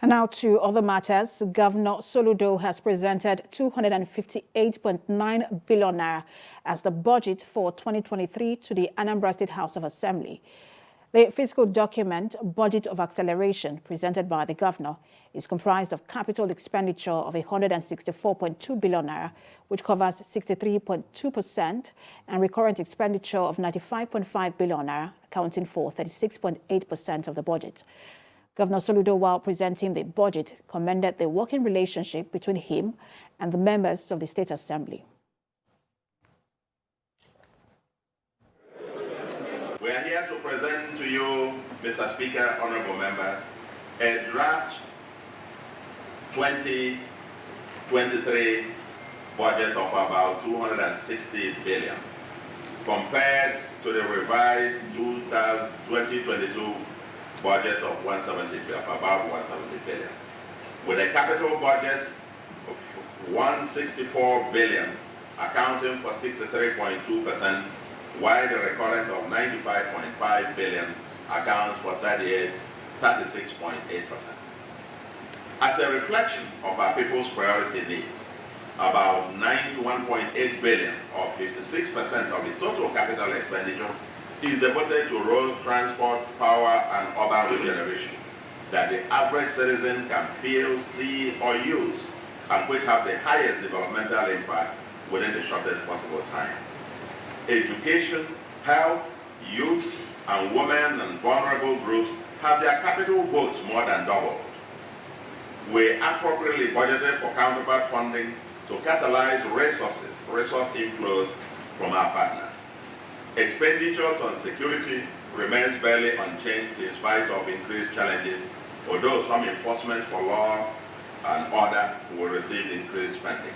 And now to other matters. Governor Soludo has presented 258.9 billion naira as the budget for 2023 to the Anambra State House of Assembly. The fiscal document, Budget of Acceleration, presented by the governor, is comprised of capital expenditure of 164.2 billion naira, which covers 63.2%, and recurrent expenditure of 95.5 billion naira, accounting for 36.8% of the budget. Governor Soludo, while presenting the budget, commended the working relationship between him and the members of the State Assembly. We are here to present to you, Mr. Speaker, honorable members, a draft 2023 budget of about 260 billion, compared to the revised 2022 budget of 170 billion, of about 170 billion, with a capital budget of 164 billion, accounting for 63.2%, while the recurrent of 95.5 billion accounts for 36.8%. As a reflection of our people's priority needs, about 91.8 billion, or 56% of the total capital expenditure, is devoted to road transport, power, and urban regeneration that the average citizen can feel, see, or use, and which have the highest developmental impact within the shortest possible time. Education, health, youth, and women and vulnerable groups have their capital votes more than doubled. We appropriately budgeted for counterpart funding to catalyze resource inflows from our partners. Expenditures on security remains barely unchanged in spite of increased challenges, although some enforcement for law and order will receive increased spending.